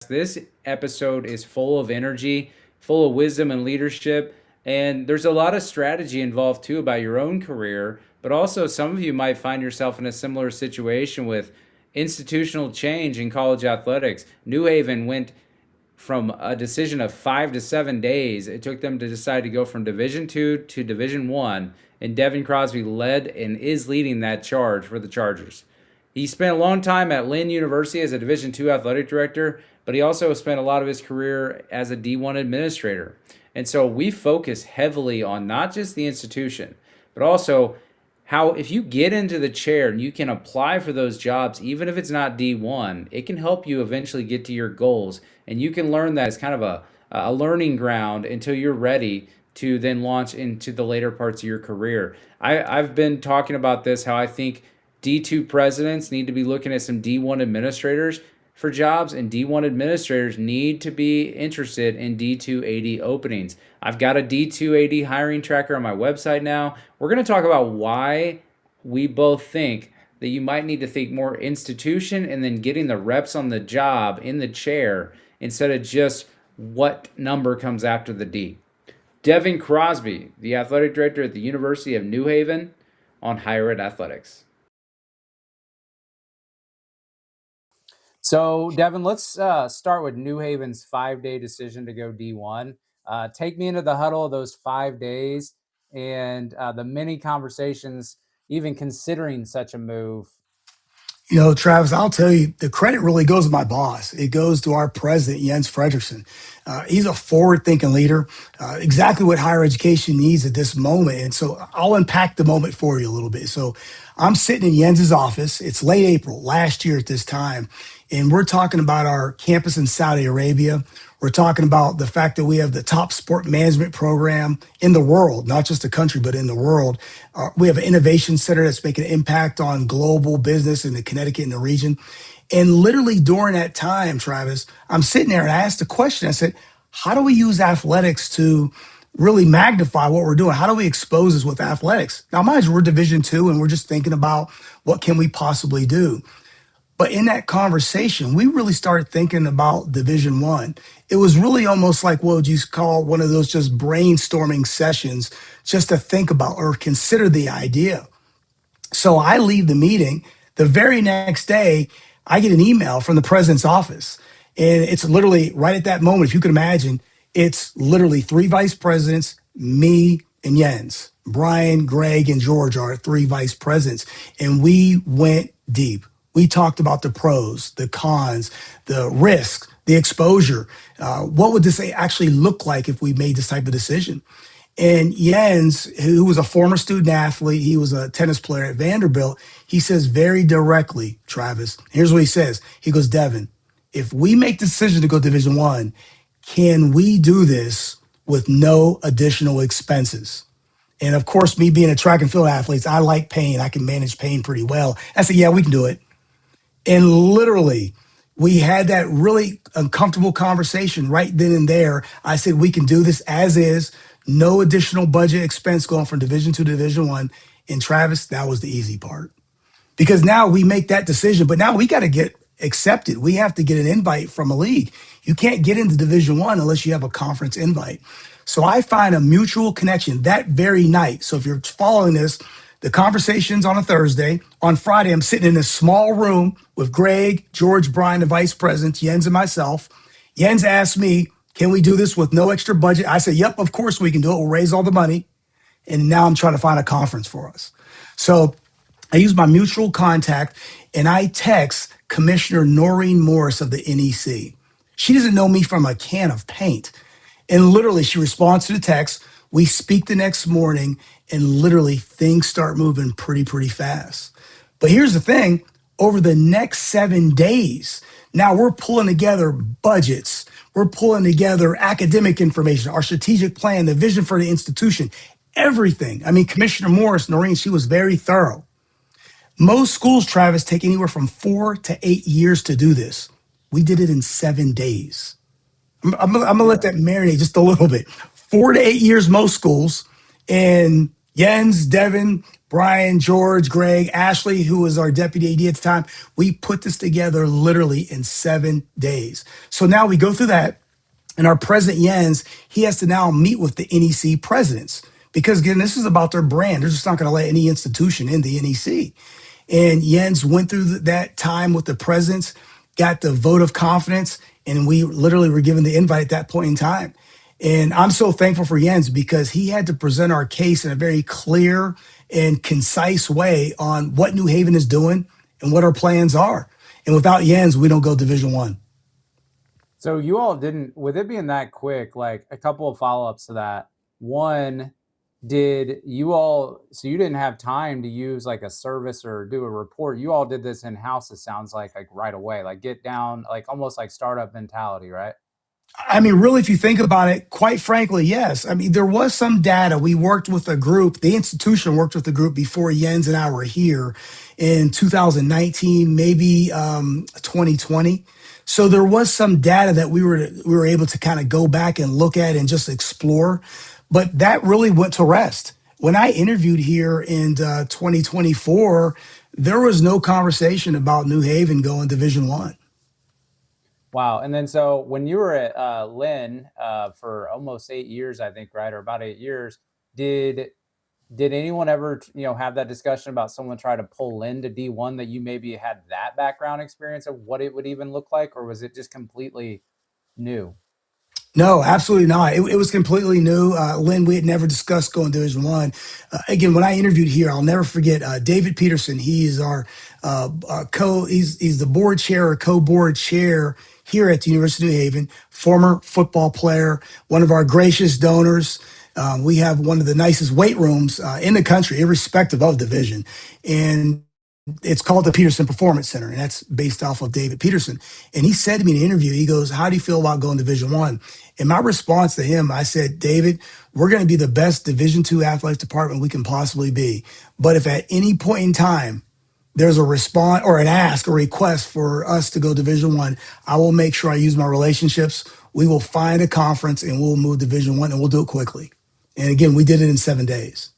This episode is full of energy, full of wisdom and leadership. And there's a lot of strategy involved too about your own career. But also, some of you might find yourself in a similar situation with institutional change in college athletics. New Haven went from a decision of 5 to 7 days. It took them to decide to go from Division II to Division I, and Devin Crosby led and is leading that charge for the Chargers. He spent a long time at Lynn University as a Division II athletic director, but he also spent a lot of his career as a D1 administrator. And so we focus heavily on not just the institution, but also how if you get into the chair and you can apply for those jobs, even if it's not D1, it can help you eventually get to your goals. And you can learn that as kind of a learning ground until you're ready to then launch into the later parts of your career. I've been talking about this, how I think D2 presidents need to be looking at some D1 administrators for jobs, and D1 administrators need to be interested in D2 AD openings. I've got a D2 AD hiring tracker on my website now. We're going to talk about why we both think that you might need to think more institution and then getting the reps on the job in the chair instead of just what number comes after the D. Devin Crosby, the athletic director at the University of New Haven, on Higher Ed Athletics. So, Devin, let's start with New Haven's 5-day decision to go D1. Take me into the huddle of those 5 days and the many conversations, even considering such a move. You know, Travis, I'll tell you, the credit really goes to my boss. It goes to our president, Jens Fredrickson. He's a forward-thinking leader, exactly what higher education needs at this moment. And so I'll unpack the moment for you a little bit. So I'm sitting in Jens's office. It's late April, last year at this time, and we're talking about our campus in Saudi Arabia. We're talking about the fact that we have the top sport management program in the world, not just the country, but in the world. We have an innovation center that's making an impact on global business in the Connecticut and the region. And literally during that time, Travis, I'm sitting there and I asked the question. I said, how do we use athletics to really magnify what we're doing? How do we expose this with athletics? Now, mind you, we're Division II and we're just thinking about what can we possibly do. But in that conversation, we really started thinking about Division I. It was really almost like what would you call one of those just brainstorming sessions just to think about or consider the idea. So I leave the meeting. The very next day, I get an email from the president's office. And it's literally right at that moment, if you can imagine, it's literally 3 vice presidents, me and Jens. Brian, Greg, and George are 3 vice presidents. And we went deep. We talked about the pros, the cons, the risks, the exposure. What would this actually look like if we made this type of decision? And Jens, who was a former student athlete, he was a tennis player at Vanderbilt, he says very directly, Travis, here's what he says. He goes, Devin, if we make the decision to go Division I, can we do this with no additional expenses? And of course, me being a track and field athlete, I like pain. I can manage pain pretty well. I said, yeah, we can do it. And literally, we had that really uncomfortable conversation right then and there. I said, we can do this as is, no additional budget expense going from Division II to Division I. And Travis, that was the easy part. Because now we make that decision, but now we got to get accepted. We have to get an invite from a league. You can't get into Division I unless you have a conference invite. So I find a mutual connection that very night. So if you're following this, the conversation's on a Thursday. On Friday, I'm sitting in a small room with Greg, George, Brian, the vice presidents, Jens and myself. Jens asked me, can we do this with no extra budget? I said, yep, of course we can do it. We'll raise all the money. And now I'm trying to find a conference for us. So I use my mutual contact and I text Commissioner Noreen Morris of the NEC. She doesn't know me from a can of paint. And literally she responds to the text. We speak the next morning and literally things start moving pretty fast. But here's the thing, over the next 7 days, now we're pulling together budgets. We're pulling together academic information, our strategic plan, the vision for the institution, everything. I mean, Commissioner Morris, Noreen, she was very thorough. Most schools, Travis, take anywhere from 4 to 8 years to do this. We did it in 7 days. I'm gonna let that marinate just a little bit. 4 to 8 years, most schools. And Jens, Devin, Brian, George, Greg, Ashley, who was our deputy AD at the time, we put this together literally in 7 days. So now we go through that, and our president, Jens, he has to now meet with the NEC presidents because, again, this is about their brand. They're just not going to let any institution in the NEC. And Jens went through that time with the presidents, got the vote of confidence, and we literally were given the invite at that point in time. And I'm so thankful for Jens because he had to present our case in a very clear and concise way on what New Haven is doing and what our plans are. And without Jens, we don't go Division One. So you all didn't, with it being that quick, like a couple of follow-ups to that. One, did you all, so you didn't have time to use like a service or do a report. You all did this in-house, it sounds like right away, like get down, like almost like startup mentality, right? I mean, really, if you think about it, quite frankly, yes. I mean, there was some data. We worked with a group, the institution worked with a group before Jens and I were here in 2019, maybe 2020. So there was some data that we were able to kind of go back and look at and just explore. But that really went to rest. When I interviewed here in 2024, there was no conversation about New Haven going Division One. Wow. And then so when you were at Lynn for almost 8 years, I think, right, or about 8 years, did anyone ever, have that discussion about someone try to pull Lynn to D1 that you maybe had that background experience of what it would even look like, or was it just completely new? No, absolutely not. It was completely new. Lynn, we had never discussed going Division One. Again, when I interviewed here, I'll never forget David Peterson. He is our he's the board chair or co-board chair here at the University of New Haven. Former football player, one of our gracious donors. We have one of the nicest weight rooms in the country, irrespective of division, and it's called the Peterson Performance Center, and that's based off of David Peterson. And he said to me in an interview, he goes, "How do you feel about going Division One?" And my response to him, I said, "David, we're going to be the best Division Two athletics department we can possibly be. But if at any point in time there's a response or an ask or request for us to go Division One, I will make sure I use my relationships. We will find a conference and we'll move Division One, and we'll do it quickly." And again, we did it in 7 days.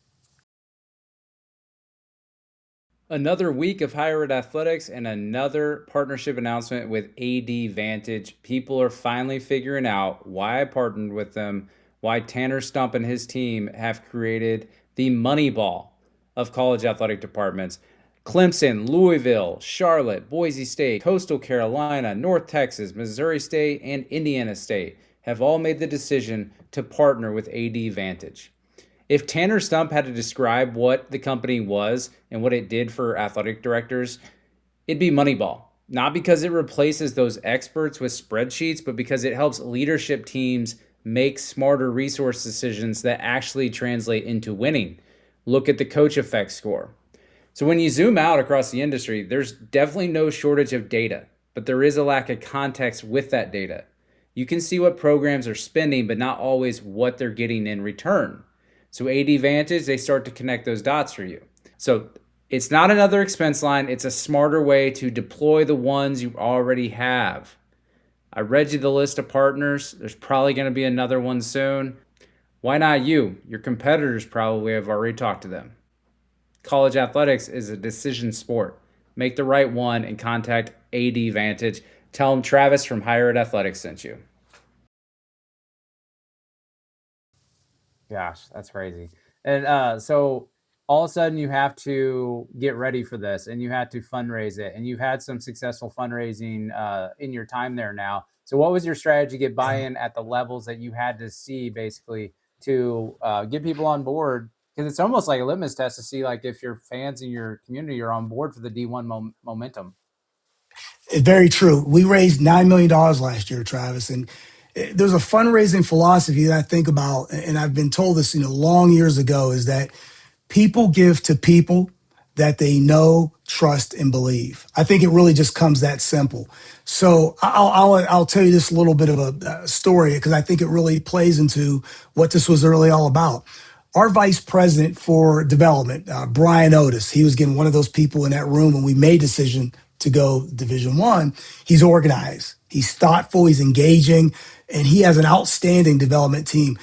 Another week of higher ed athletics and another partnership announcement with AD Vantage. People are finally figuring out why I partnered with them, why Tanner Stump and his team have created the money ball of college athletic departments. Clemson, Louisville, Charlotte, Boise State, Coastal Carolina, North Texas, Missouri State, and Indiana State have all made the decision to partner with AD Vantage. If Tanner Stump had to describe what the company was and what it did for athletic directors, it'd be Moneyball. Not because it replaces those experts with spreadsheets, but because it helps leadership teams make smarter resource decisions that actually translate into winning. Look at the coach effect score. So when you zoom out across the industry, there's definitely no shortage of data, but there is a lack of context with that data. You can see what programs are spending, but not always what they're getting in return. So AD Vantage, they start to connect those dots for you. So it's not another expense line. It's a smarter way to deploy the ones you already have. I read you the list of partners. There's probably going to be another one soon. Why not you? Your competitors probably have already talked to them. College athletics is a decision sport. Make the right one and contact AD Vantage. Tell them Travis from Higher Ed Athletics sent you. Gosh, that's crazy. And so all of a sudden you have to get ready for this and you had to fundraise it, and you've had some successful fundraising in your time there now. So what was your strategy to get buy-in at the levels that you had to see basically to get people on board? Because it's almost like a litmus test to see like if your fans in your community are on board for the D1 momentum. It's very true. We raised $9 million last year, Travis. And there's a fundraising philosophy that I think about, and I've been told this, long years ago, is that people give to people that they know, trust, and believe. I think it really just comes that simple. So I'll tell you this little bit of a story because I think it really plays into what this was really all about. Our vice president for development, Brian Otis, he was getting one of those people in that room when we made decision to go Division One. He's organized, he's thoughtful, he's engaging, and he has an outstanding development team.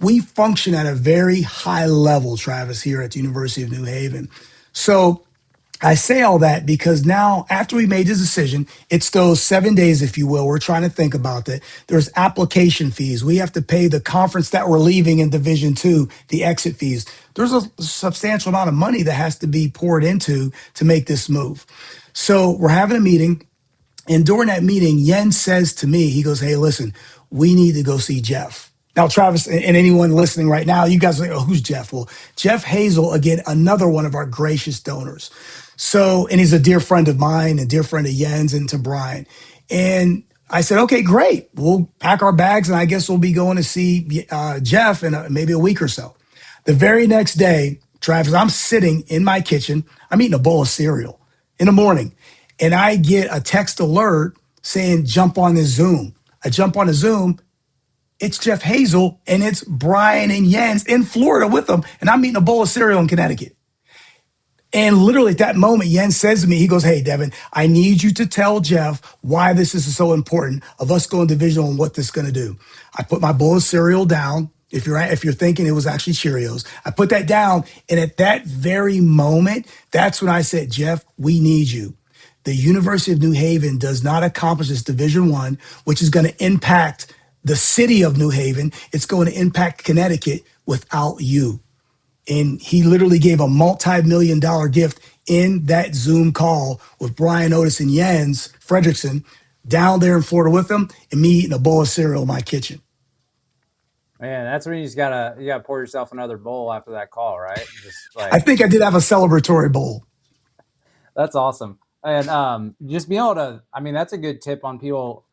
We function at a very high level, Travis, here at the University of New Haven. So I say all that because now, after we made this decision, it's those 7 days, if you will. We're trying to think about that. There's application fees. We have to pay the conference that we're leaving in Division Two, the exit fees. There's a substantial amount of money that has to be poured into to make this move. So we're having a meeting. And during that meeting, Yen says to me, he goes, "Hey, listen, we need to go see Jeff." Now, Travis, and anyone listening right now, you guys are like, "Oh, who's Jeff?" Well, Jeff Hazel, again, another one of our gracious donors. So, and he's a dear friend of mine, a dear friend of Yen's and to Brian. And I said, "Okay, great. We'll pack our bags and I guess we'll be going to see Jeff in maybe a week or so." The very next day, Travis, I'm sitting in my kitchen. I'm eating a bowl of cereal in the morning, and I get a text alert saying, "Jump on this Zoom." I jump on a Zoom. It's Jeff Hazel and it's Brian and Jens in Florida with them. And I'm eating a bowl of cereal in Connecticut. And literally at that moment, Jens says to me, he goes, "Hey, Devin, I need you to tell Jeff why this is so important of us going divisional and what this is going to do." I put my bowl of cereal down. If you're thinking it was actually Cheerios, I put that down. And at that very moment, that's when I said, "Jeff, we need you." The University of New Haven does not accomplish this Division One, which is going to impact the city of New Haven. It's going to impact Connecticut without you. And he literally gave a multi-million-dollar gift in that Zoom call with Brian Otis and Jens Fredrickson down there in Florida with them, and me eating a bowl of cereal in my kitchen. Man, that's when you gotta pour yourself another bowl after that call, right? Just I like think I did have a celebratory bowl. that's awesome. And just being able to, I mean, that's a good tip on people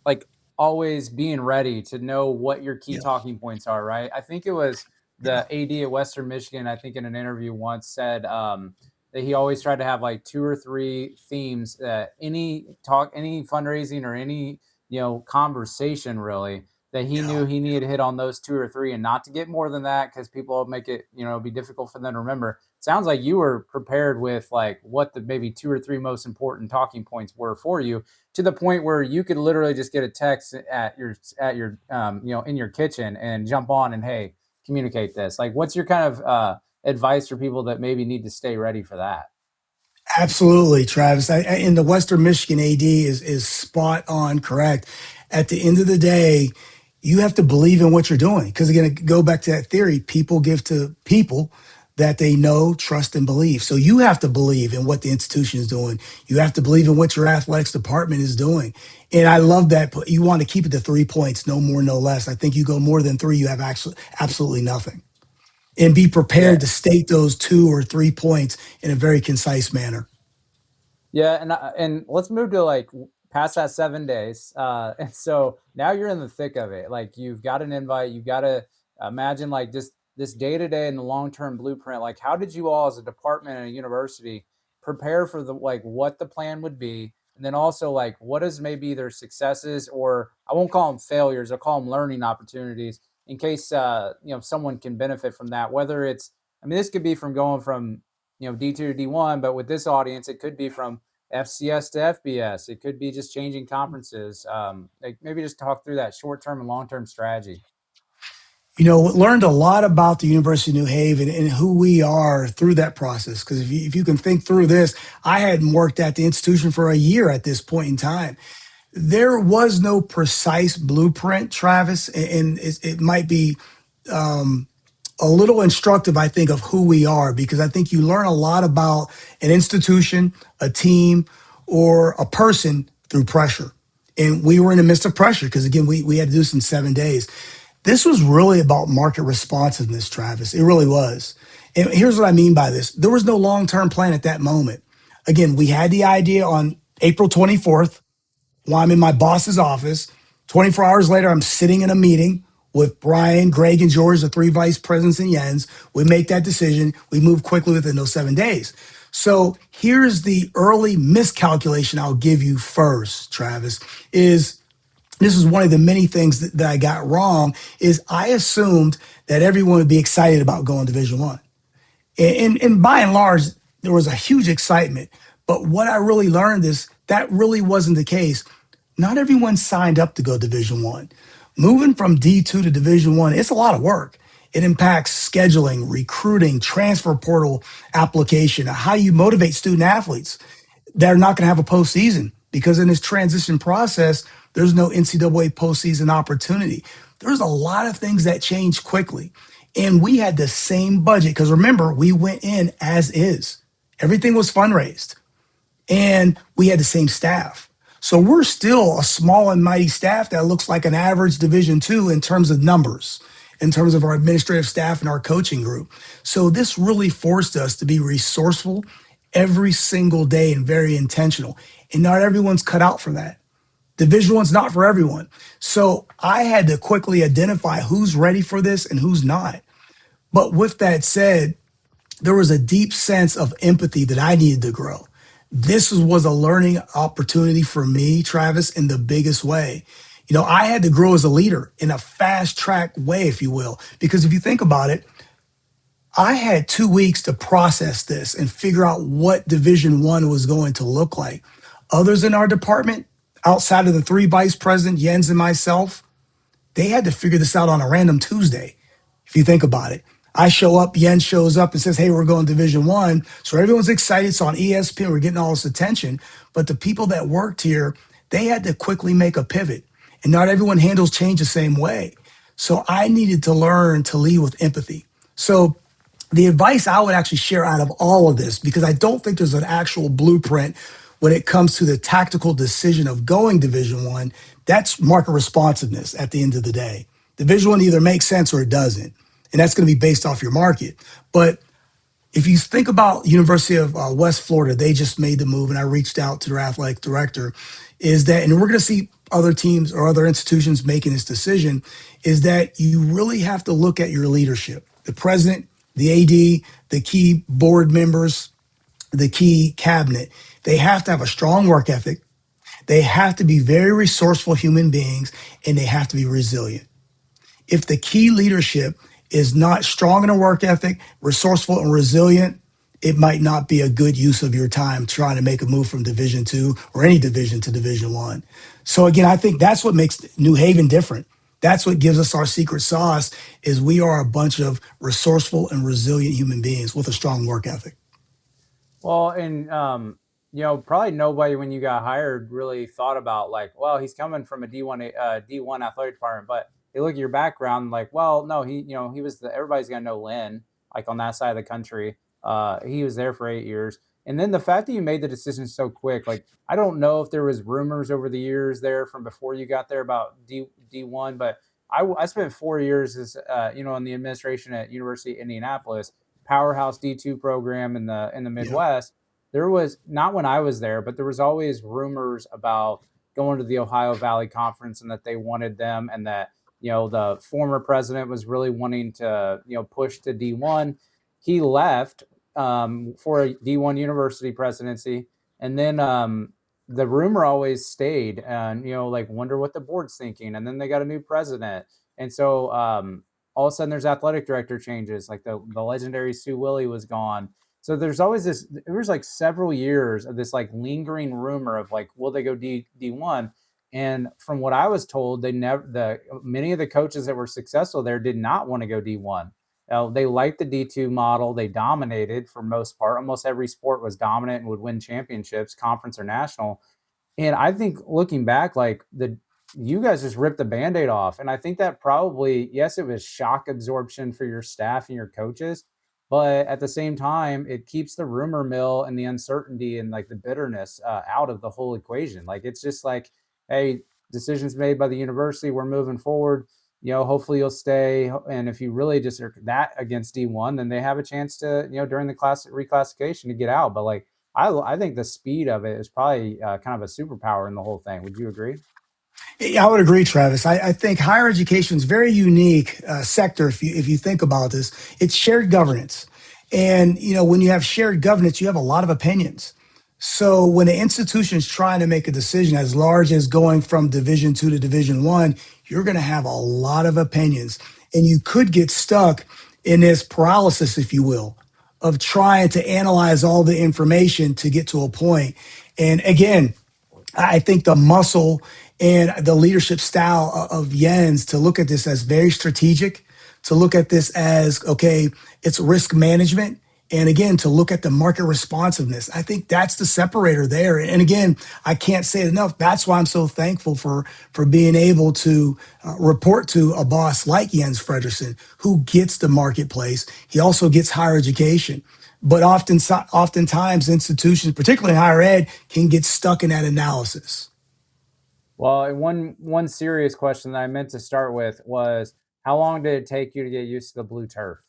like always being ready to know what your key Yeah. talking points are, right? I think it was Yeah. the AD at Western Michigan, I think in an interview once said that he always tried to have like two or three themes that any talk, any fundraising or any, conversation really that he Yeah. knew he needed to hit on those two or three and not to get more than that because people will make it, be difficult for them to remember. Sounds like you were prepared with like what the maybe two or three most important talking points were for you to the point where you could literally just get a text at your in your kitchen and jump on and hey, communicate this. Like, what's your kind of advice for people that maybe need to stay ready for that? Absolutely, Travis. In the Western Michigan AD is spot on correct. At the end of the day, you have to believe in what you're doing. Because again, go back to that theory, people give to people that they know, trust, and believe. So you have to believe in what the institution is doing. You have to believe in what your athletics department is doing. And I love that. You want to keep it to 3 points, no more, no less. I think you go more than three, you have actually absolutely nothing. And be prepared Yeah. to state those 2 or 3 points in a very concise manner. Yeah, and let's move to like past that 7 days. And so now you're in the thick of it. Like you've got an invite. You've got to imagine like just this day to day and the long term blueprint. Like how did you all as a department and a university prepare for the like what the plan would be, and then also like what is maybe their successes or I won't call them failures. I'll call them learning opportunities in case someone can benefit from that. Whether it's I mean this could be from going from D2 to D1, but with this audience, it could be from FCS to FBS. It could be just changing conferences. Like maybe just talk through that short term and long term strategy. Learned a lot about the University of New Haven and who we are through that process. Because if you can think through this, I hadn't worked at the institution for a year at this point in time. There was no precise blueprint, Travis, and it might be a little instructive, I think, of who we are, because I think you learn a lot about an institution, a team, or a person through pressure. And we were in the midst of pressure because, again, we had to do this in 7 days. This was really about market responsiveness, Travis. It really was. And here's what I mean by this. There was no long-term plan at that moment. Again, we had the idea on April 24th while I'm in my boss's office. 24 hours later, I'm sitting in a meeting with Brian, Greg, and George, the three vice presidents and Jens. We make that decision. We move quickly within those 7 days. So here's the early miscalculation I'll give you first, Travis, is this is one of the many things that I got wrong is I assumed that everyone would be excited about going to Division One. And by and large, there was a huge excitement. But what I really learned is that really wasn't the case. Not everyone signed up to go Division One. Moving from D2 to Division One, it's a lot of work. It impacts scheduling, recruiting, transfer portal application, how you motivate student athletes. They're not going to have a postseason because in this transition process, there's no NCAA postseason opportunity. There's a lot of things that change quickly. And we had the same budget because remember, we went in as is. Everything was fundraised and we had the same staff. So we're still a small and mighty staff that looks like an average Division two in terms of numbers, in terms of our administrative staff and our coaching group. So this really forced us to be resourceful every single day and very intentional. And not everyone's cut out for that. Division one's not for everyone. So I had to quickly identify who's ready for this and who's not. But with that said, there was a deep sense of empathy that I needed to grow. This was a learning opportunity for me, Travis, in the biggest way. I had to grow as a leader in a fast track way, if you will, because if you think about it, I had 2 weeks to process this and figure out what Division One was going to look like. Others in our department, outside of the three vice presidents, Jens and myself, they had to figure this out on a random Tuesday. If you think about it, I show up, Jens shows up and says, "Hey, we're going Division One." So everyone's excited. It's on ESPN. We're getting all this attention. But the people that worked here, they had to quickly make a pivot. And not everyone handles change the same way. So I needed to learn to lead with empathy. So the advice I would actually share out of all of this, because I don't think there's an actual blueprint when it comes to the tactical decision of going Division One, that's market responsiveness at the end of the day. Division One either makes sense or it doesn't, and that's going to be based off your market. But if you think about University of West Florida, they just made the move, and I reached out to their athletic director. Is that, and we're going to see other teams or other institutions making this decision, is that you really have to look at your leadership, the president, the AD, the key board members, the key cabinet. They have to have a strong work ethic. They have to be very resourceful human beings, and they have to be resilient. If the key leadership is not strong in a work ethic, resourceful and resilient, it might not be a good use of your time trying to make a move from Division Two or any division to Division One. So again, I think that's what makes New Haven different. That's what gives us our secret sauce is we are a bunch of resourceful and resilient human beings with a strong work ethic. Well, and probably nobody when you got hired really thought about like, well, he's coming from a D1 athletic department, but they look at your background like, well, no, he was everybody's gonna know Lynn, like on that side of the country. He was there for 8 years. And then the fact that you made the decision so quick, like I don't know if there was rumors over the years there from before you got there about D1, but I spent 4 years as in the administration at University of Indianapolis, powerhouse D2 program in the Midwest. Yeah. There was not when I was there, but there was always rumors about going to the Ohio Valley Conference and that they wanted them, and that the former president was really wanting to push to D1. He left for a D1 university presidency, and then the rumor always stayed, and like wonder what the board's thinking, and then they got a new president, and so all of a sudden there's athletic director changes, like the legendary Sue Willie was gone. So there's always this, there was like several years of this like lingering rumor of like, will they go D1? And from what I was told, many of the coaches that were successful there did not want to go D1. They liked the D2 model. They dominated for most part. Almost every sport was dominant and would win championships, conference or national. And I think looking back, like you guys just ripped the Band-Aid off. And I think that probably, yes, it was shock absorption for your staff and your coaches, but at the same time, it keeps the rumor mill and the uncertainty and like the bitterness out of the whole equation. Like, it's just like, hey, decisions made by the university, we're moving forward. Hopefully you'll stay. And if you really just are that against D1, then they have a chance to, during the reclassification to get out. But like, I think the speed of it is probably kind of a superpower in the whole thing. Would you agree? Yeah, I would agree, Travis. I think higher education is a very unique sector. If you think about this, it's shared governance, and when you have shared governance, you have a lot of opinions. So when an institution is trying to make a decision as large as going from Division Two to Division One, you're going to have a lot of opinions, and you could get stuck in this paralysis, if you will. of trying to analyze all the information to get to a point. And again, I think the muscle and the leadership style of Jens to look at this as very strategic, to look at this as, okay, it's risk management. And again, to look at the market responsiveness. I think that's the separator there. And again, I can't say it enough. That's why I'm so thankful for being able to report to a boss like Jens Frederiksen, who gets the marketplace. He also gets higher education. But oftentimes institutions, particularly in higher ed, can get stuck in that analysis. Well, and one serious question that I meant to start with was, how long did it take you to get used to the blue turf?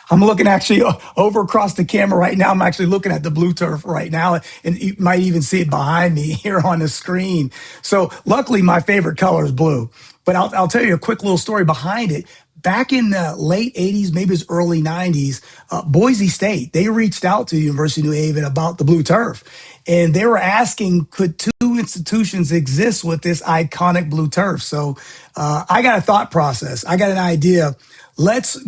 I'm looking actually over across the camera right now. I'm actually looking at the blue turf right now, and you might even see it behind me here on the screen. So luckily, my favorite color is blue. But I'll tell you a quick little story behind it. Back in the late 80s, maybe it's early 90s, Boise State, they reached out to the University of New Haven about the blue turf. And they were asking, could two institutions exist with this iconic blue turf? So I got a thought process. I got an idea. Let's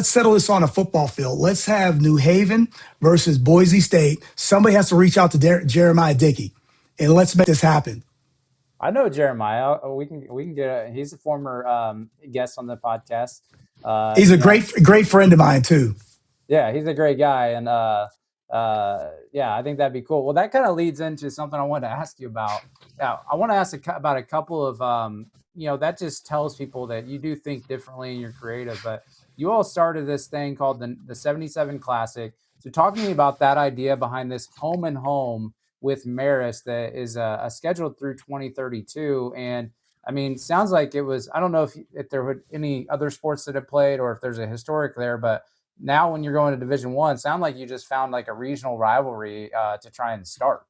settle this on a football field. Let's have New Haven versus Boise State. Somebody has to reach out to Jeremiah Dickey, and let's make this happen. I know Jeremiah. We can get. He's a former guest on the podcast. He's a great friend of mine too. Yeah, he's a great guy, and yeah, I think that'd be cool. Well, that kind of leads into something I wanted to ask you about. Yeah, I want to ask about a couple of that just tells people that you do think differently and you're creative. But you all started this thing called the 77 Classic. So talk to me about that idea behind this home and home with Marist that is scheduled through 2032. And I mean, sounds like it was, I don't know if there were any other sports that have played or if there's a historic there, but now when you're going to Division I, sound like you just found like a regional rivalry to try and start.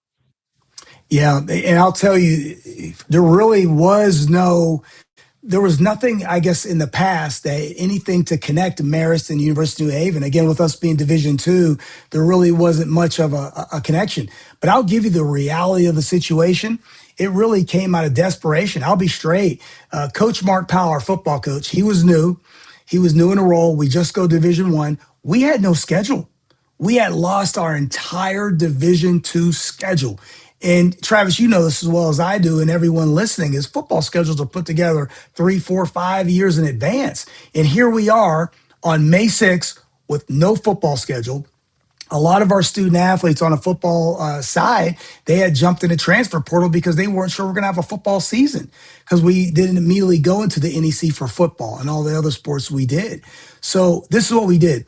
Yeah, and I'll tell you, there was nothing, I guess, in the past that anything to connect Marist and University of New Haven. Again, with us being Division II, there really wasn't much of a connection. But I'll give you the reality of the situation. It really came out of desperation. I'll be straight. Coach Mark Powell, our football coach, he was new. He was new in the role. We just go Division I. We had no schedule. We had lost our entire Division II schedule. And Travis, you know this as well as I do, and everyone listening, is football schedules are put together 3, 4, 5 years in advance. And here we are on May 6th with no football schedule. A lot of our student athletes on a football side, they had jumped in the transfer portal because they weren't sure we're going to have a football season because we didn't immediately go into the NEC for football and all the other sports we did. So this is what we did.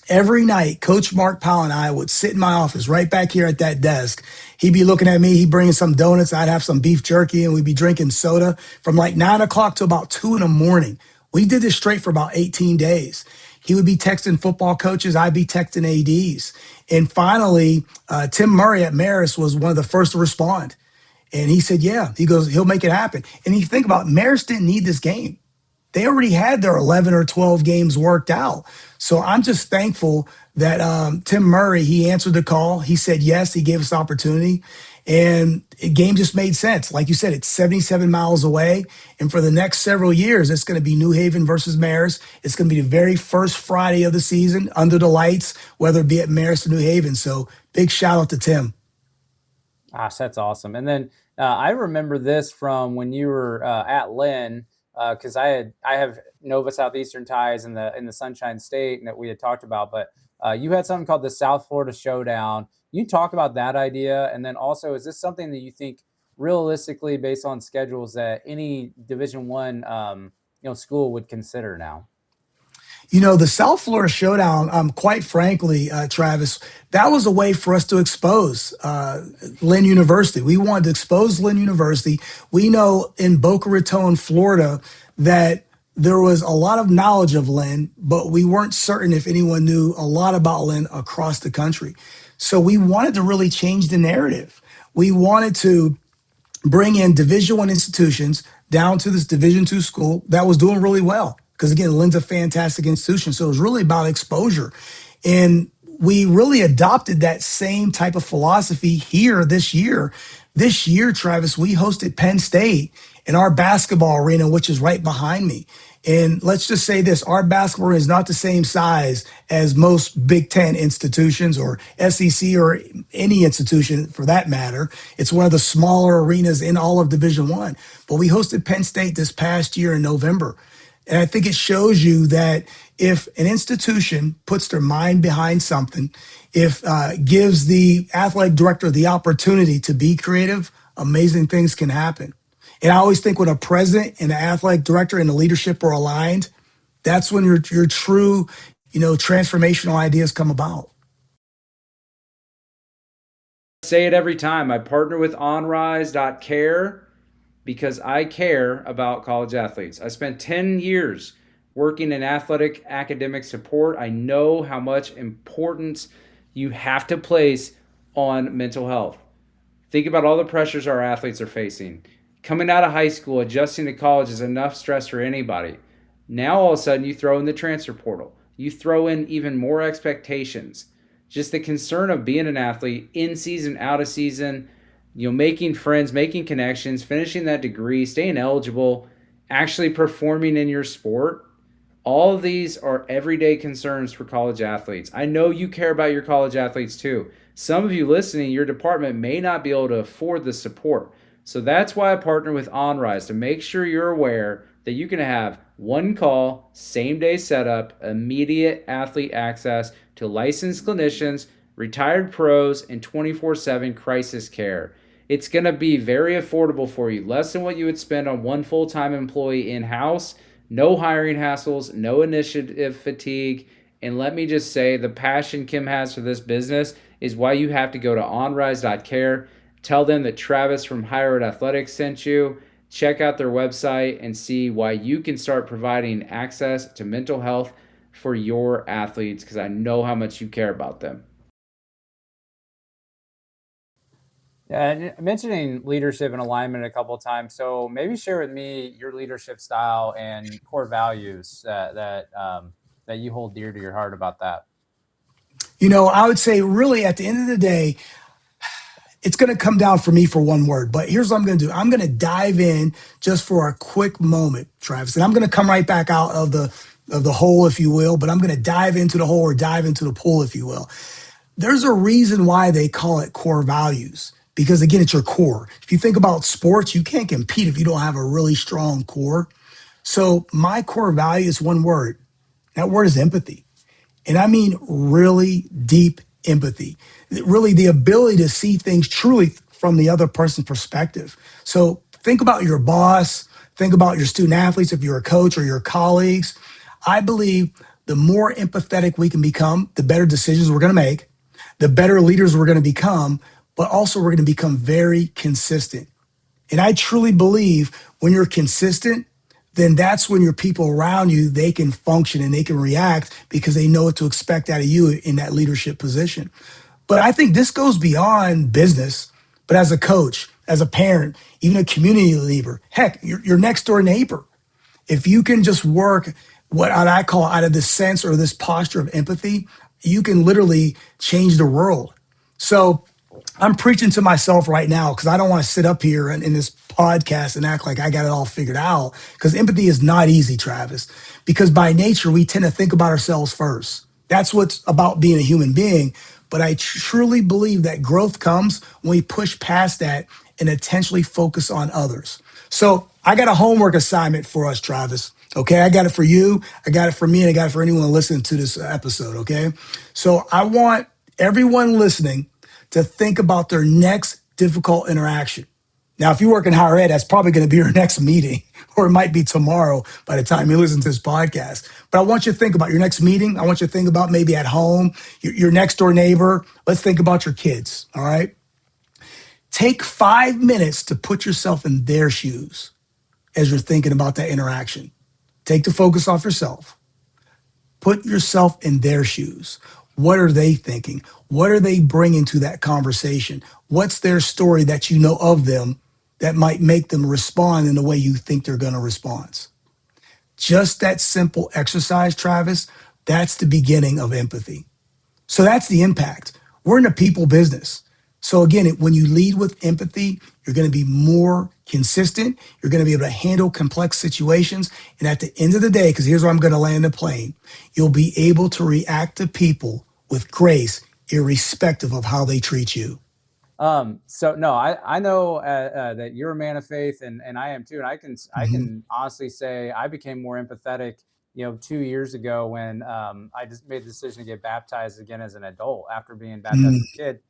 Every night, Coach Mark Powell and I would sit in my office right back here at that desk. He'd be looking at me. He'd bring in some donuts. I'd have some beef jerky, and we'd be drinking soda from like 9 o'clock to about 2 in the morning. We did this straight for about 18 days. He would be texting football coaches. I'd be texting ADs. And finally, Tim Murray at Marist was one of the first to respond. And he said, yeah, he goes, he'll make it happen. And you think about it, Marist didn't need this game. They already had their 11 or 12 games worked out. So I'm just thankful that Tim Murray, he answered the call. He said yes. He gave us the opportunity. And the game just made sense. Like you said, it's 77 miles away. And for the next several years, it's going to be New Haven versus Marist. It's going to be the very first Friday of the season under the lights, whether it be at Marist or New Haven. So big shout out to Tim. Gosh, that's awesome. And then I remember this from when you were at Lynn, because I have Nova Southeastern ties in the Sunshine State and that we had talked about, but you had something called the South Florida Showdown. You talk about that idea, and then also, is this something that you think realistically, based on schedules, that any Division I school would consider now? You know, the South Florida Showdown, quite frankly, Travis, that was a way for us to expose Lynn University. We wanted to expose Lynn University. We know in Boca Raton, Florida, that there was a lot of knowledge of Lynn, but we weren't certain if anyone knew a lot about Lynn across the country. So we wanted to really change the narrative. We wanted to bring in Division I institutions down to this Division II school that was doing really well. Because again, Lynn's a fantastic institution. So it was really about exposure. And we really adopted that same type of philosophy here this year. This year, Travis, we hosted Penn State in our basketball arena, which is right behind me. And let's just say this, our basketball is not the same size as most Big Ten institutions or SEC or any institution for that matter. It's one of the smaller arenas in all of Division One. But we hosted Penn State this past year in November. And I think it shows you that if an institution puts their mind behind something, if gives the athletic director the opportunity to be creative, amazing things can happen. And I always think when a president and an athletic director and the leadership are aligned, that's when your true, transformational ideas come about. Say it every time. I partner with Onrise.care because I care about college athletes. I spent 10 years working in athletic academic support. I know how much importance you have to place on mental health. Think about all the pressures our athletes are facing. Coming out of high school, adjusting to college is enough stress for anybody. Now all of a sudden you throw in the transfer portal. You throw in even more expectations. Just the concern of being an athlete in season, out of season, making friends, making connections, finishing that degree, staying eligible, actually performing in your sport. All of these are everyday concerns for college athletes. I know you care about your college athletes too. Some of you listening, your department may not be able to afford the support. So that's why I partner with Onrise to make sure you're aware that you can have one call, same day setup, immediate athlete access to licensed clinicians, retired pros, and 24/7 crisis care. It's going to be very affordable for you, less than what you would spend on one full-time employee in-house, no hiring hassles, no initiative fatigue. And let me just say, the passion Kim has for this business is why you have to go to onrise.care. Tell them that Travis from Higher Ed Athletics sent you. Check out their website and see why you can start providing access to mental health for your athletes, because I know how much you care about them. Yeah, mentioning leadership and alignment a couple of times. So maybe share with me your leadership style and core values that you hold dear to your heart about that. I would say really at the end of the day, it's going to come down for me for one word, but here's what I'm going to do. I'm going to dive in just for a quick moment, Travis, and I'm going to come right back out of the hole, if you will, but I'm going to dive into the hole or dive into the pool, if you will. There's a reason why they call it core values, because again, it's your core. If you think about sports, you can't compete if you don't have a really strong core. So my core value is one word. That word is empathy. And I mean really deep empathy, really the ability to see things truly from the other person's perspective. So think about your boss, think about your student athletes, if you're a coach, or your colleagues. I believe the more empathetic we can become, the better decisions we're going to make, the better leaders we're going to become, but also we're going to become very consistent. And I truly believe when you're consistent, then that's when your people around you, they can function and they can react because they know what to expect out of you in that leadership position. But I think this goes beyond business. But as a coach, as a parent, even a community leader, heck, your next door neighbor, if you can just work what I call out of this sense or this posture of empathy, you can literally change the world. So I'm preaching to myself right now because I don't want to sit up here in this podcast and act like I got it all figured out, because empathy is not easy, Travis, because by nature, we tend to think about ourselves first. That's what's about being a human being. But I truly believe that growth comes when we push past that and intentionally focus on others. So I got a homework assignment for us, Travis. Okay, I got it for you, I got it for me, and I got it for anyone listening to this episode. Okay, so I want everyone listening to think about their next difficult interaction. Now, if you work in higher ed, that's probably going to be your next meeting, or it might be tomorrow by the time you listen to this podcast. But I want you to think about your next meeting. I want you to think about maybe at home, your next door neighbor. Let's think about your kids, all right? Take 5 minutes to put yourself in their shoes as you're thinking about that interaction. Take the focus off yourself. Put yourself in their shoes. What are they thinking? What are they bringing to that conversation? What's their story that you know of them that might make them respond in the way you think they're going to respond? Just that simple exercise, Travis, that's the beginning of empathy. So that's the impact. We're in a people business. So again, when you lead with empathy, you're going to be more consistent. You're going to be able to handle complex situations. And at the end of the day, because here's where I'm going to land the plane, you'll be able to react to people with grace, irrespective of how they treat you. So no, I know that you're a man of faith, and I am too. And I Mhm. can honestly say I became more empathetic, 2 years ago when I just made the decision to get baptized again as an adult after being baptized Mm. as a kid.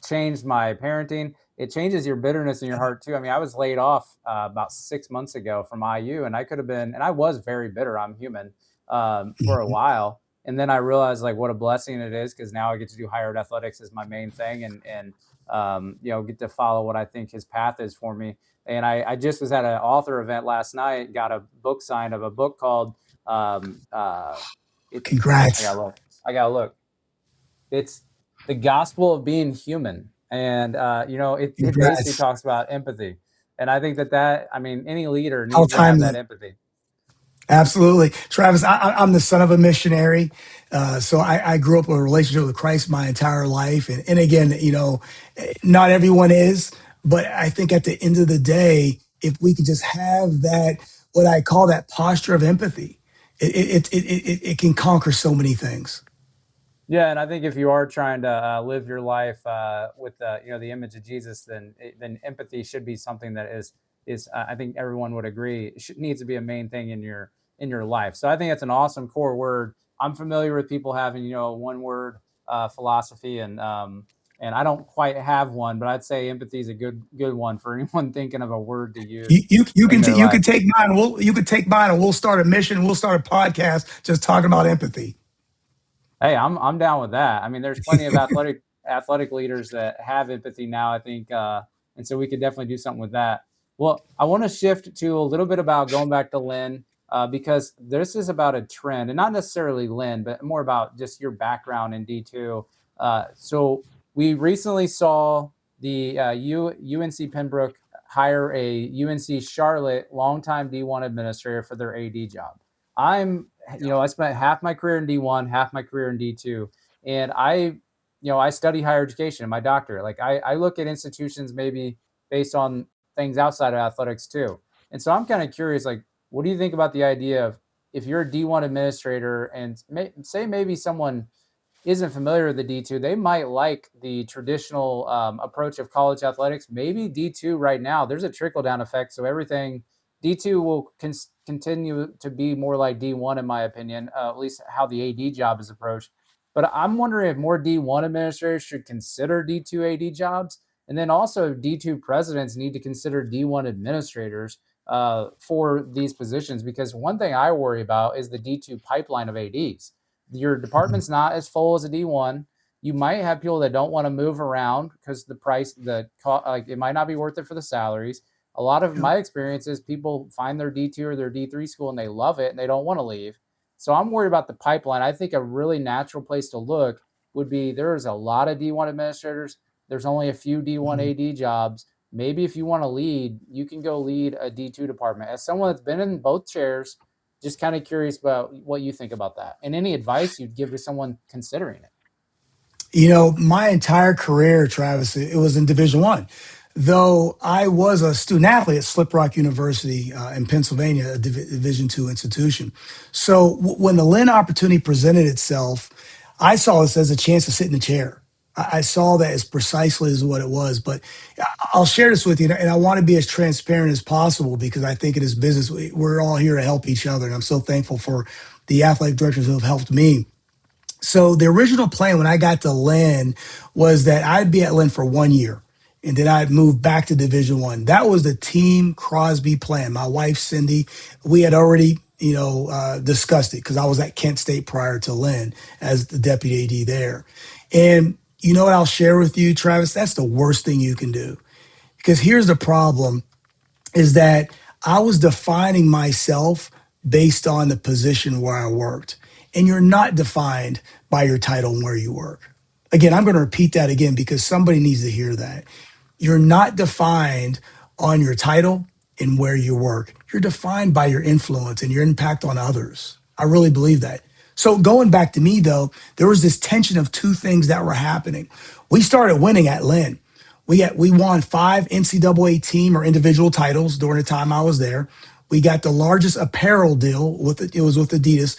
Changed my parenting. It changes your bitterness in your heart too. I mean, I was laid off about 6 months ago from IU, and I could have been, and I was very bitter. I'm human for a Mhm. while, and then I realized like what a blessing it is because now I get to do higher ed athletics as my main thing, and get to follow what I think his path is for me. And I just was at an author event last night, got a book signed of a book called um, uh, it's I Congrats. gotta look. I gotta look. It's the gospel of being human, and it basically Congrats. talks about empathy. And I think that I mean any leader How needs to have that timely. empathy. Absolutely. Travis, I'm the son of a missionary. So I grew up with a relationship with Christ my entire life. And again, not everyone is, but I think at the end of the day, if we could just have that, what I call that posture of empathy, it can conquer so many things. Yeah, and I think if you are trying to live your life with the image of Jesus, then empathy should be something that is I think everyone would agree needs to be a main thing in your life. So I think that's an awesome core word. I'm familiar with people having one word philosophy, and I don't quite have one, but I'd say empathy is a good one for anyone thinking of a word to You, use you, you in can their you life. can take mine. You can take mine, and we'll start a mission. We'll start a podcast just talking about empathy. Hey, I'm down with that. I mean, there's plenty of athletic leaders that have empathy now, I think, and so we could definitely do something with that. Well, I want to shift to a little bit about going back to Lynn, because this is about a trend, and not necessarily Lynn, but more about just your background in D2. So we recently saw the UNC Pembroke hire a UNC Charlotte longtime D1 administrator for their AD job. I spent half my career in D1, half my career in D2, and I study higher education in my doctorate. Like I look at institutions maybe based on things outside of athletics too. And so I'm kind of curious, like, what do you think about the idea of if you're a D1 administrator and say maybe someone isn't familiar with the D2, they might like the traditional approach of college athletics. Maybe D2 right now, there's a trickle down effect. So everything D2 will continue to be more like D1, in my opinion, at least how the AD job is approached. But I'm wondering if more D1 administrators should consider D2 AD jobs. And then also, D2 presidents need to consider D1 administrators for these positions. Because one thing I worry about is the D2 pipeline of ADs. Your department's not as full as a D1. You might have people that don't want to move around because like it might not be worth it for the salaries. A lot of my experience is people find their D2 or their D3 school and they love it and they don't want to leave. So I'm worried about the pipeline. I think a really natural place to look would be there's a lot of D1 administrators. There's only a few D1 AD jobs. Maybe if you want to lead, you can go lead a D2 department. As someone that's been in both chairs, just kind of curious about what you think about that and any advice you'd give to someone considering it. My entire career, Travis, it was in Division One. Though I was a student athlete at Slip Rock University in Pennsylvania, a Division two institution. So when the Lynn opportunity presented itself, I saw this as a chance to sit in the chair. I saw that as precisely as what it was. But I'll share this with you, and I want to be as transparent as possible because I think in this business, we're all here to help each other. And I'm so thankful for the athletic directors who have helped me. So the original plan when I got to Lynn was that I'd be at Lynn for 1 year and then I'd move back to Division One. That was the team Crosby plan. My wife, Cindy, we had already, discussed it because I was at Kent State prior to Lynn as the deputy AD there. And you know what I'll share with you, Travis? That's the worst thing you can do because here's the problem is that I was defining myself based on the position where I worked. And you're not defined by your title and where you work. Again, I'm going to repeat that again because somebody needs to hear that. You're not defined on your title and where you work. You're defined by your influence and your impact on others. I really believe that. So going back to me though, there was this tension of two things that were happening. We started winning at Lynn. We won 5 NCAA team or individual titles during the time I was there. We got the largest apparel deal it was with Adidas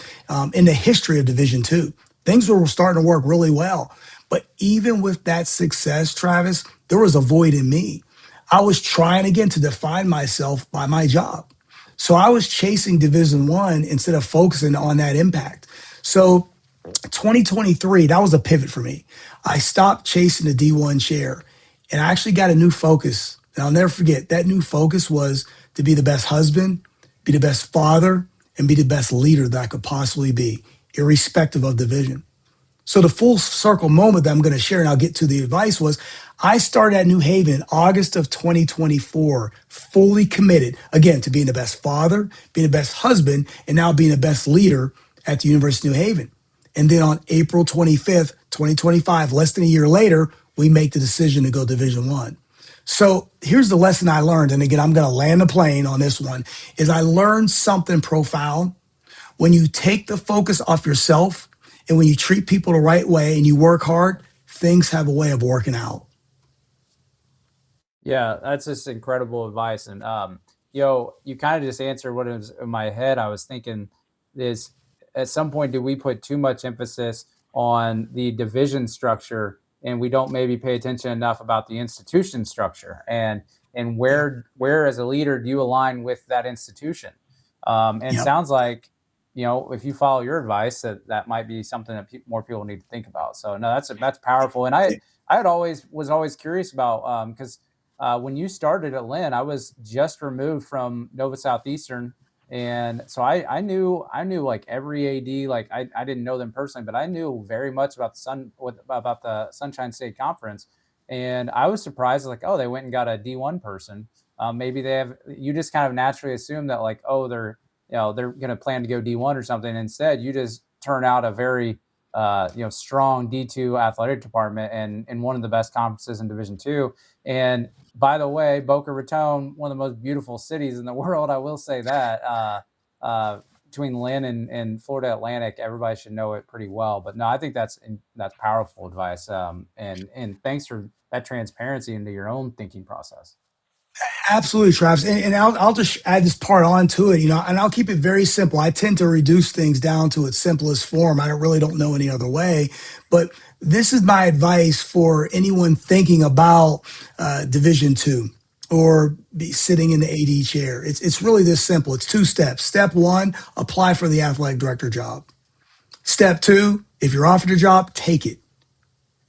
in the history of Division Two. Things were starting to work really well. But even with that success, Travis, there was a void in me. I was trying again to define myself by my job. So I was chasing Division One instead of focusing on that impact. So 2023, that was a pivot for me. I stopped chasing the D1 chair and I actually got a new focus. And I'll never forget that new focus was to be the best husband, be the best father, and be the best leader that I could possibly be, irrespective of division. So the full circle moment that I'm going to share, and I'll get to the advice, was I started at New Haven in August of 2024, fully committed, again, to being the best father, being the best husband, and now being the best leader at the University of New Haven. And then on April 25th, 2025, less than a year later, we make the decision to go Division One. So here's the lesson I learned. And again, I'm going to land the plane on this one, is I learned something profound. When you take the focus off yourself and when you treat people the right way and you work hard, things have a way of working out. Yeah, that's just incredible advice. And you kind of just answered what was in my head. I was thinking is at some point, do we put too much emphasis on the division structure and we don't maybe pay attention enough about the institution structure and where as a leader do you align with that institution? And it Yep. sounds like, if you follow your advice, that might be something that more people need to think about. So no, that's powerful. And was always curious about, because when you started at Lynn, I was just removed from Nova Southeastern. And so I knew like every AD, like I didn't know them personally, but I knew very much about the Sunshine State Conference. And I was surprised, like, oh, they went and got a D1 person. Maybe you just kind of naturally assume that like, oh, they're going to plan to go D1 or something. Instead, you just turn out a very, strong D2 athletic department and one of the best conferences in Division II. And by the way, Boca Raton, one of the most beautiful cities in the world. I will say that between Lynn and Florida Atlantic, everybody should know it pretty well. But no, I think that's powerful advice. And thanks for that transparency into your own thinking process. Absolutely, Travis. And I'll just add this part on to it, and I'll keep it very simple. I tend to reduce things down to its simplest form. I really don't know any other way. But this is my advice for anyone thinking about Division Two or sitting in the AD chair. It's really this simple. It's 2 steps. Step 1, apply for the athletic director job. Step 2, if you're offered a job, take it.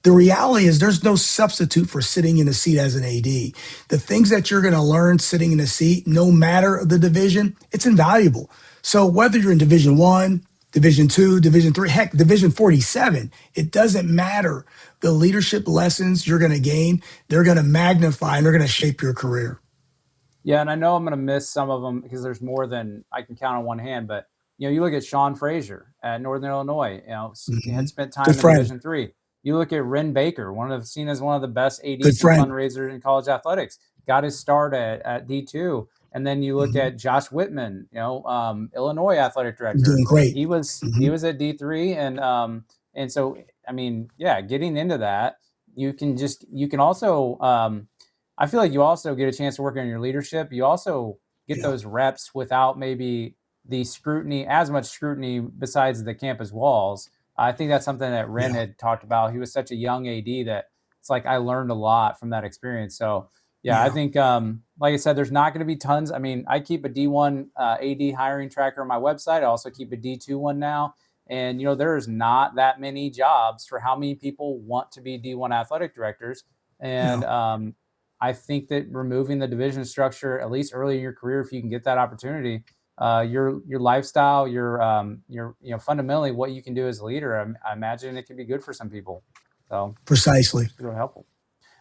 The reality is there's no substitute for sitting in a seat as an AD. The things that you're going to learn sitting in a seat, no matter the division, it's invaluable. So whether you're in Division One, Division Two, Division Three, heck, Division 47, it doesn't matter. The leadership lessons you're going to gain, they're going to magnify and they're going to shape your career. Yeah, and I know I'm going to miss some of them because there's more than I can count on one hand. But you look at Sean Frazier at Northern Illinois. He had spent time Good in friend. Division III. You look at Ren Baker, seen as one of the best Good ADs and friend. fundraisers in college athletics, got his start at D2. And then you look at Josh Whitman, Illinois athletic You're director. doing great. He was at D3, and so I mean, yeah, getting into that, you can also I feel like you also get a chance to work on your leadership. You also get Yeah. those reps without maybe as much scrutiny besides the campus walls. I think that's something that Ren Yeah. had talked about. He was such a young AD that it's like I learned a lot from that experience. So yeah, I Yeah. think like I said, there's not going to be tons. I mean, I keep a D1 AD hiring tracker on my website. I also keep a D2 one now. And there's not that many jobs for how many people want to be D1 athletic directors. And Yeah. I think that removing the division structure, at least early in your career, if you can get that opportunity, your lifestyle, your fundamentally what you can do as a leader, I imagine it can be good for some people. So Precisely. it's really helpful.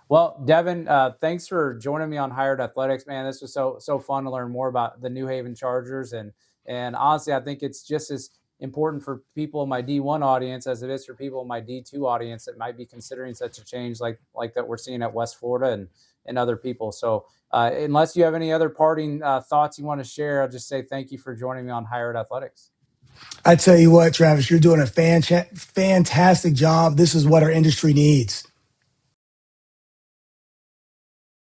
Well, Devin, thanks for joining me on Hired Athletics, man. This was so fun to learn more about the New Haven Chargers, and honestly, I think it's just as important for people in my D1 audience as it is for people in my D2 audience that might be considering such a change like that we're seeing at West Florida and other people. So unless you have any other parting thoughts you want to share, I'll just say thank you for joining me on Hired Athletics. I tell you what, Travis, you're doing a fantastic job. This is what our industry needs.